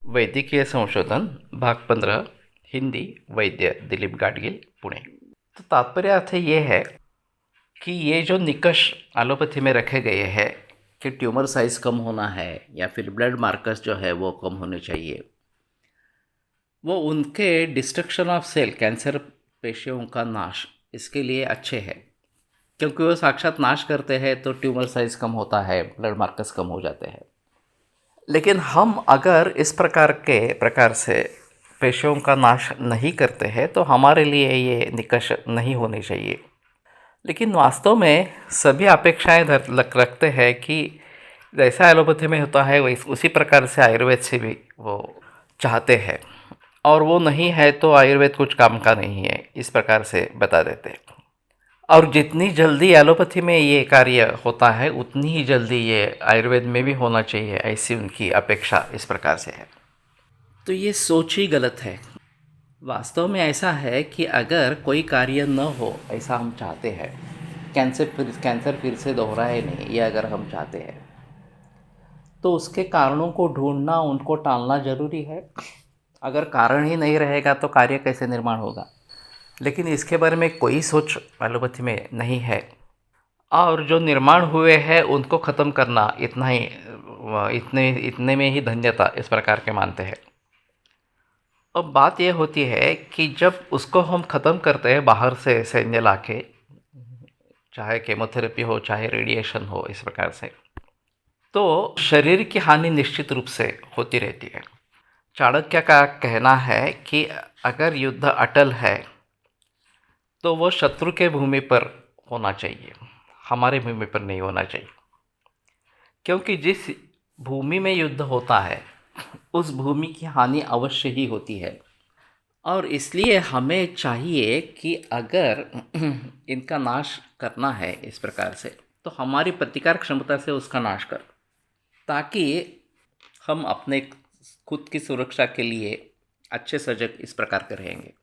वैद्यकीय संशोधन भाग 15 हिंदी वैद्य दिलीप गाडगिल पुणे। तो तात्पर्य अर्थ ये है कि ये जो निकष एलोपैथी में रखे गए हैं कि ट्यूमर साइज़ कम होना है या फिर ब्लड मार्कर्स जो है वो कम होने चाहिए, वो उनके डिस्ट्रक्शन ऑफ सेल कैंसर पेशियों का नाश इसके लिए अच्छे हैं, क्योंकि वो साक्षात नाश करते हैं तो ट्यूमर साइज़ कम होता है, ब्लड मार्कर्स कम हो जाते हैं। लेकिन हम अगर इस प्रकार से पेशियों का नाश नहीं करते हैं तो हमारे लिए ये निकष नहीं होने चाहिए। लेकिन वास्तव में सभी अपेक्षाएं रखते हैं कि जैसा एलोपैथी में होता है वैसे उसी प्रकार से आयुर्वेद से भी वो चाहते हैं, और वो नहीं है तो आयुर्वेद कुछ काम का नहीं है, इस प्रकार से बता देते हैं। और जितनी जल्दी एलोपैथी में ये कार्य होता है उतनी ही जल्दी ये आयुर्वेद में भी होना चाहिए, ऐसी उनकी अपेक्षा इस प्रकार से है। तो ये सोच ही गलत है। वास्तव में ऐसा है कि अगर कोई कार्य न हो ऐसा हम चाहते हैं, कैंसर फिर से दोहराए नहीं, ये अगर हम चाहते हैं तो उसके कारणों को ढूंढना, उनको टालना ज़रूरी है। अगर कारण ही नहीं रहेगा तो कार्य कैसे निर्माण होगा। लेकिन इसके बारे में कोई सोच एलोपैथी में नहीं है, और जो निर्माण हुए हैं उनको ख़त्म करना इतना ही इतने में ही धन्यता इस प्रकार के मानते हैं। अब बात यह होती है कि जब उसको हम ख़त्म करते हैं बाहर से सैन्य लाके, चाहे केमोथेरेपी हो चाहे रेडिएशन हो, इस प्रकार से, तो शरीर की हानि निश्चित रूप से होती रहती है। चाणक्य का कहना है कि अगर युद्ध अटल है तो वो शत्रु के भूमि पर होना चाहिए, हमारे भूमि पर नहीं होना चाहिए। क्योंकि जिस भूमि में युद्ध होता है उस भूमि की हानि अवश्य ही होती है, और इसलिए हमें चाहिए कि अगर इनका नाश करना है इस प्रकार से, तो हमारी प्रतिकार क्षमता से उसका नाश कर, ताकि हम अपने खुद की सुरक्षा के लिए अच्छे सजग इस प्रकार के रहेंगे।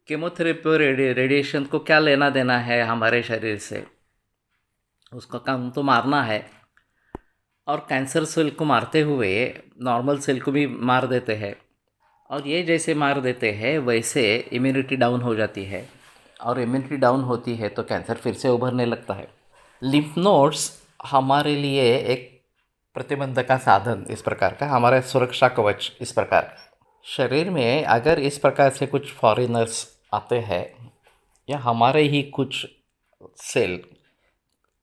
केमोथेरेपी और रेडिएशन को क्या लेना देना है हमारे शरीर से, उसका काम तो मारना है, और कैंसर सेल को मारते हुए नॉर्मल सेल को भी मार देते हैं, और ये जैसे मार देते हैं वैसे इम्यूनिटी डाउन हो जाती है, और इम्यूनिटी डाउन होती है तो कैंसर फिर से उभरने लगता है। लिम्फ नोड्स हमारे लिए एक प्रतिबंध का साधन इस प्रकार का, हमारा सुरक्षा कवच इस प्रकार। शरीर में अगर इस प्रकार से कुछ फॉरेनर्स आते हैं या हमारे ही कुछ सेल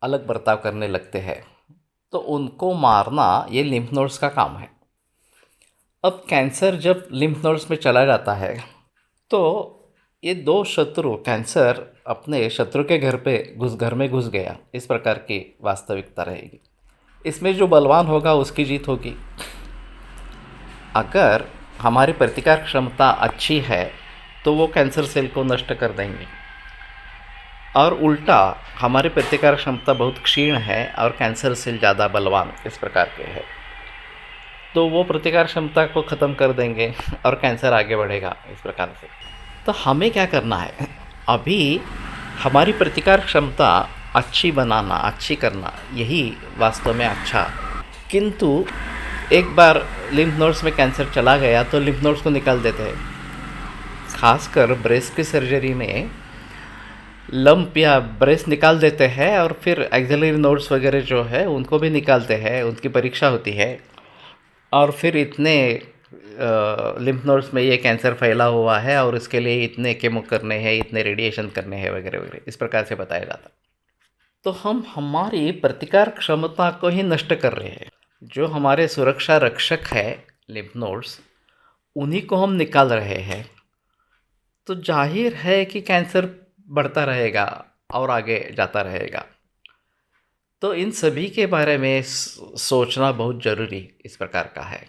अलग बर्ताव करने लगते हैं तो उनको मारना ये लिम्फ नोड्स का काम है। अब कैंसर जब लिम्फ नोड्स में चला जाता है तो ये दो शत्रु, कैंसर अपने शत्रु के घर में घुस गया, इस प्रकार की वास्तविकता रहेगी। इसमें जो बलवान होगा उसकी जीत होगी। अगर हमारी प्रतिकार क्षमता अच्छी है तो वो कैंसर सेल को नष्ट कर देंगे, और उल्टा हमारी प्रतिकार क्षमता बहुत क्षीण है और कैंसर सेल ज़्यादा बलवान इस प्रकार के है, तो वो प्रतिकार क्षमता को ख़त्म कर देंगे और कैंसर आगे बढ़ेगा इस प्रकार से। तो हमें क्या करना है, अभी हमारी प्रतिकार क्षमता अच्छी बनाना, अच्छी करना, यही वास्तव में अच्छा। किंतु एक बार लिम्फ नोड्स में कैंसर चला गया तो लिम्फ नोड्स को निकाल देते हैं। खासकर ब्रेस्ट की सर्जरी में लंप या ब्रेस्ट निकाल देते हैं, और फिर एक्सिलरी नोड्स वगैरह जो है उनको भी निकालते हैं, उनकी परीक्षा होती है, और फिर इतने लिम्फ नोड्स में ये कैंसर फैला हुआ है और इसके लिए इतने केमो करने हैं, इतने रेडिएशन करने हैं वगैरह वगैरह, इस प्रकार से बताया जाता। तो हम हमारी प्रतिकार क्षमता को ही नष्ट कर रहे हैं। जो हमारे सुरक्षा रक्षक है लिम्फ नोड्स, उन्हीं को हम निकाल रहे हैं, तो जाहिर है कि कैंसर बढ़ता रहेगा और आगे जाता रहेगा। तो इन सभी के बारे में सोचना बहुत ज़रूरी इस प्रकार का है।